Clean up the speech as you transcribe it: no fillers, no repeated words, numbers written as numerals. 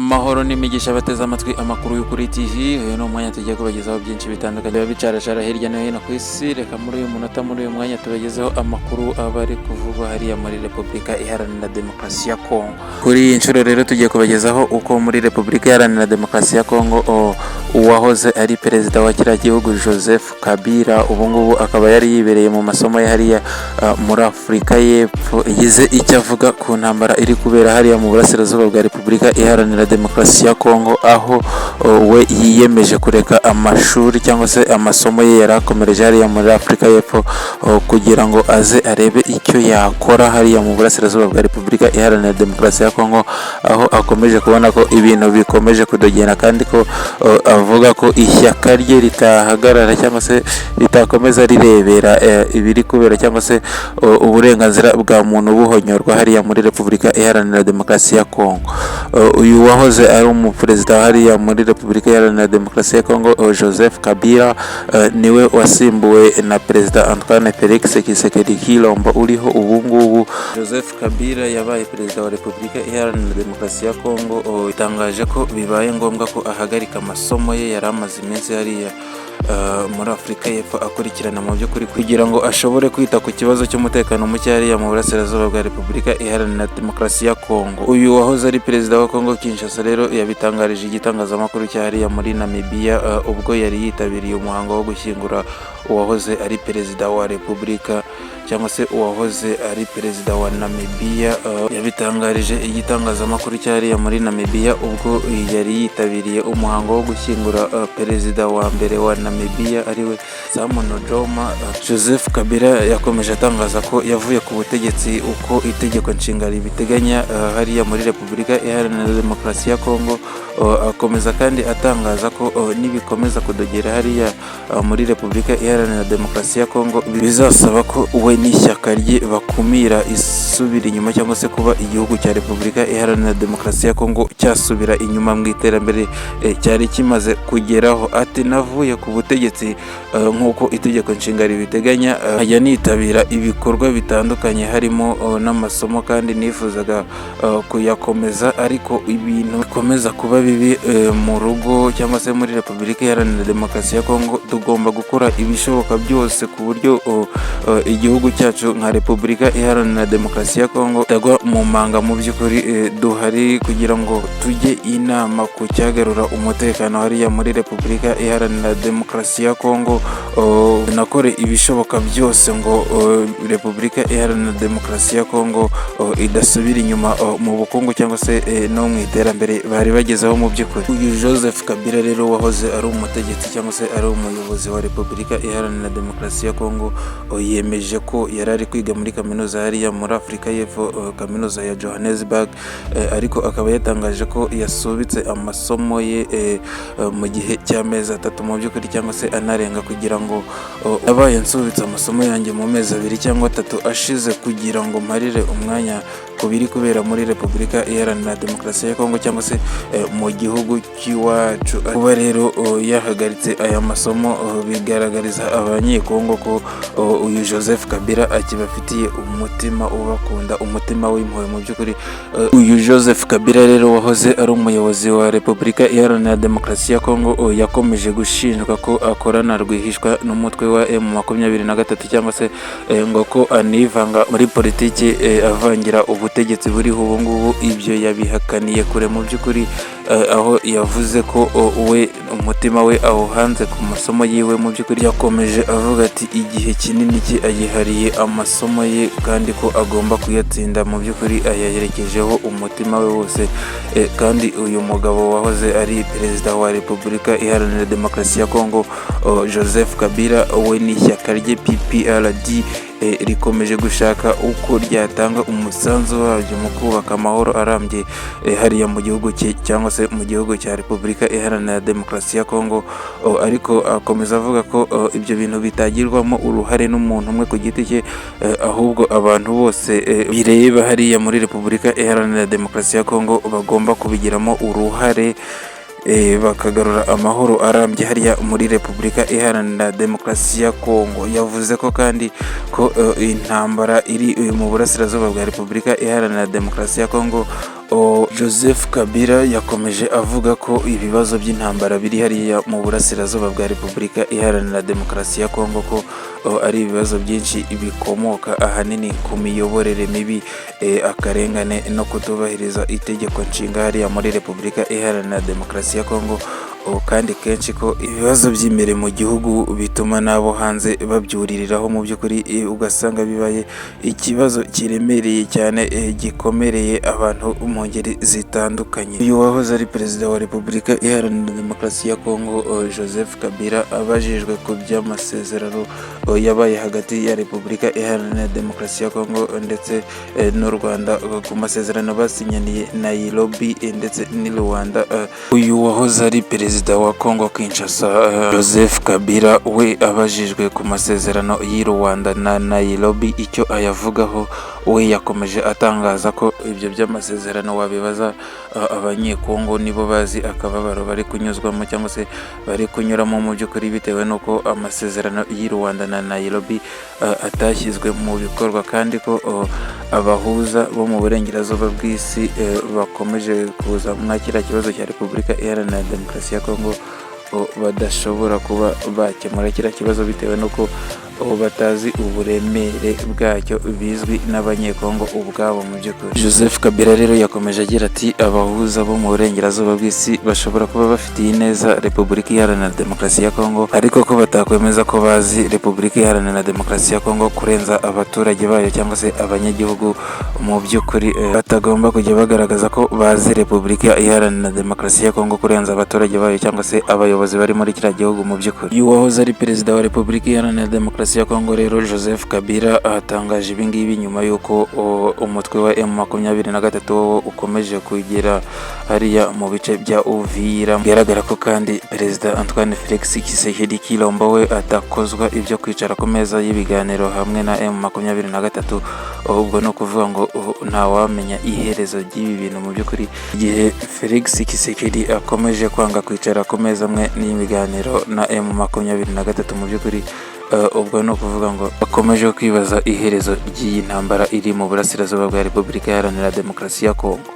Amahoro n'imigisha bateze amatwi amakuru y'ukuri TV. Uyu ni umwanya tugiye kubagezaho byinshi bitandukanye biba bicarashara hirya no hino ku isi. Reka muri uyu munota, muri uyu mwanya tubagezeho amakuru aba ari kuvugwa hariya muri Repubulika Iharanira Demokarasi ya Kongo. Kuri iyi nshuro rero tugiye kubagezaho uko muri Repubulika Iharanira Demokarasi ya Kongo uwahoze ari perezida wa kiriya gihugu Joseph Kabila ubu ngubu akaba yari yibereye mu masomo ye hariya muri Afurika y'Epfo, yagize icyo avuga ku ntambara iri kubera hariya mu burasirazuba bwa Repubulika Iharanira Demokarasi ya Kongo, aho we yiyemeje kureka amashuri cyangwa se amasomo ye yari akomereje hariya muri Afurika y'Epfo kugira ngo aze arebe icyo yakora hariya mu burasirazuba bwa Repubulika Iharanira Demokarasi ya Kongo, aho akomeje kubona ko ibintu bikomeje kudogera kandi ko avuga ko ishyaka rye ritahagarara cyangwa se ritakomeza rirebera ibiri kubera cyangwa se uburenganzira bwa muntu buhonyorwa hariya muri Repubulika Iharanira Demokarasi ya Kongo. Uyu wahoze ari umuperezida hariya muri Repubulika Iharanira Demokarasi ya Kongo Joseph Kabila niwe wasimbuwe na perezida Antoine Felix Tshisekedi Tshilombo uriho ubu ngubu. Joseph Kabila yabaye perezida wa Repubulika Iharanira Demokarasi ya Kongo, itangaje ko bibaye ngombwa ko ahagarika amasomo ye yari amaze iminsi hariya muri Afurika y'Epfo akurikirana mu by'ukuri kugira ngo ashobore kwita ku kibazo cy'umutekano muke hariya mu burasirazuba bwa Repubulika Iharanira Demokarasi ya Kongo. Uyu wahoze ari perezida wa Kongo Kinshasa rero yabitangarije igitangazamakuru cya hariya muri Namibia ubwo yari yitabiriye umuhango wo gushyingura uwahoze ari perezida wa Repubulika cyangwa se uwahoze ari perezida wa Namibia. Yabitangarije igitangazamakuru cyariya muri Namibia ubwo yari yitabiriye umuhango wo gushyingura perezida wa mbere wa Namibia ariwe Simon Nujoma. Joseph Kabila yakomeje atangaza ko yavuye ku butegetsi uko itegeko nshinga ribiteganya hariya muri Repubulika Iharanira Demokarasi ya Kongo. Akomeza kandi atangaza ko nibikomeza kudogera hariya muri Repubulika Iharanira Demokarasi ya Kongo bizasaba ko we n'ishyaka rye bakumira isubira inyuma cyangwa se kuba igihugu cya Repubulika Iharanira Demokarasi ya Kongo cyasubira inyuma mu iterambere cyari kimaze kugeraho. Ati navuye ku butegetsi nk'uko itegeko nshinga ribiteganya, ajya nitabira ibikorwa bitandukanye harimo n'amasomo kandi nifuzaga kuyakomeza, ariko ibintu bikomeza kuba bibi mu rugo cyangwa se muri Repubulika Iharanira Demokarasi ya Kongo. Tugomba gukora ibishoboka byose ku buryo igihugu cyacu nka Repubulika Iharanira Demokarasi ya Kongo tagwa mu manga. Mu by'ukuri duhari kugira ngo tujye inama ku cyagarura umutekano hariya muri Repubulika Iharanira Demokarasi ya Kongo, nakore ibishoboka byose ngo Repubulika Iharanira Demokarasi ya Kongo idasubira inyuma mu bukungu cyangwa se no mu iterambere bari bagezeho mu by'ukuri. Uyu Joseph Kabila rero wahoze ari umutegetsi cyangwa se ari umuyobozi wa Repubulika Iharanira Demokarasi ya Kongo yemeje ko yari ari kwiga muri kaminuza hariya muri Afurika y'Epfo, kaminuza ya Johannesburg, ariko akaba yatangaje ko yasubitse amasomo ye mu gihe cy'amezi 3 mu by'ukuri cyangwa se anarenga, kugira ngo abaye nsubitse amasomo yanjye mu mezi 2 cyangwa 3 ashize kugira ngo marire umwanya ku biri kubera muri Repubulika Iharanira Demokarasi ya Kongo cyangwa se mu gihugu cy'iwacu. Kuba rero yahagaritse aya masomo bigaragariza abanyekongo ko uyu Joseph Kabila akibafitiye umutima ubakunda, umutima w'impuhwe mu by'ukuri. Uyu Joseph Kabila rero wahoze ari umuyobozi wa Repubulika Iharanira Demokarasi ya Kongo yakomeje gushinjwa ko akorana rwihishwa n'umutwe wa M23 cyangwa se ngo ko anivanga muri politiki avangira ubutegetsi buriho ubu ngubu. Ibyo yabihakaniye kure mu by'ukuri, aho yavuze ko we umutima we awuhanze ku masomo yiwe. Mu by'ukuri yakomeje avuga ati igihe kinini cye agihariye amasomo ye kandi ko agomba kuyatsinda. Mu by'ukuri ayaherekejeho umutima we wose, kandi uyu mugabo wahoze ari perezida wa Repubulika Iharanira Demokarasi ya Kongo Joseph Kabila we n'ishyaka rye PPRD rikomeje gushaka uko ryatanga umusanzu waryo mu kubaka amahoro arambye hariya mu gihugu cye cyangwa se mu gihugu cya Repubulika Iharanira Demokarasi ya Kongo. Ariko akomeza avuga ko ibyo bintu bitagirwamo uruhare n'umuntu umwe ku giti cye, ahubwo abantu bose bireba hariya muri Repubulika Iharanira Demokarasi ya Kongo bagomba kubigiramo uruhare bakagarura amahoro arambye hariya muri Repubulika Iharanira Demokarasi ya Kongo. Yavuze ko kandi ko intambara iri mu burasirazuba bwa Repubulika Iharanira Demokarasi ya Kongo Joseph Kabila yakomeje avuga ko ibibazo by'intambara biri hariya mu burasirazuba bwa Repubulika Iharanira Demokarasi ya Kongo ko ari ibibazo byinshi bikomoka ahanini ku miyoborere mibi, akarengane no kutubahiriza itegeko nshinga hariya muri Repubulika Iharanira Demokarasi ya Kongo, kandi kenshi ko ibibazo by'imbere mu gihugu bituma n'abo hanze babyuririraho, mu by'ukuri ugasanga bibaye ikibazo kiremereye cyane, gikomereye abantu mu ngeri zitandukanye. Uyu wahoze ari perezida wa Repubulika Iharanira Demokarasi ya Kongo, Joseph Kabila, abajijwe ku by'amasezerano yabaye hagati ya Repubulika Iharanira Demokarasi ya Kongo ndetse n'u Rwanda, ku masezerano basinyaniye Nairobi ndetse n'i Rwanda. Uyu wahoze ari perezida wa Kongo Kinshasa, Joseph Kabila, we abajijwe ku masezerano y'i Rwanda na Nairobi icyo ayavugaho, we yakomeje atangaza ko ibyo by'amasezerano wabibaza abanyekongo nibo bazi akababaro bari kunyuzwamo cyangwa se bari kunyuramo mu by'ukuri, bitewe n'uko amasezerano y'i Rwanda na Nairobi atashyizwe mu bikorwa, kandi ko abahuza bo mu burengerazuba bw'isi bakomeje kuza mwa kiriya kibazo cya Repubulika Iharanira Demokarasi ya Kongo, badashobora kuba bakemura kiriya kibazo bitewe n'uko batazi uburemere bwacyo, bizwi n'abanyekongo ubwabo mu by'ukuri. Joseph Kabila rero yakomeje agira ati abahuza bo mu burengerazuba bw'isi bashobora kuba bafitiye neza Repubulika Iharanira Demokarasi ya Kongo, ariko ko batakwemeza ko bazi Repubulika Iharanira Demokarasi ya Kongo kurenza abaturage bayo cyangwa se abanyagihugu. Mu by'ukuri batagomba kujya bagaragaza ko bazi Repubulika Iharanira Demokarasi ya Kongo kurenza abaturage bayo cyangwa se abayobozi bari muri kiriya gihugu mu by'ukuri. Uyu wahoze ari perezida wa Repubulika Iharanira Demokarasi ya Kongo rero, Joseph Kabila, atangaje ibi ngibi nyuma y'uko umutwe wa M23 ukomeje kugera hariya mu bice bya Uvira. Bigaragara ko kandi perezida Antoine Felix Tshisekedi Tshilombo we atakozwa ibyo kwicara ku meza y'ibiganiro hamwe na M23, ahubwo no kuvuga ngo ntawamenya iherezo ry'ibi bintu mu by'ukuri, igihe Felix Tshisekedi akomeje kwanga kwicara ku meza amwe n'ibiganiro na M23 mu by'ukuri, ubwo no kuvuga ngo bakomeje kwibaza iherezo ry'iyi ntambara iri mu burasirazuba bwa Repubulika Iharanira Demokarasi ya Kongo.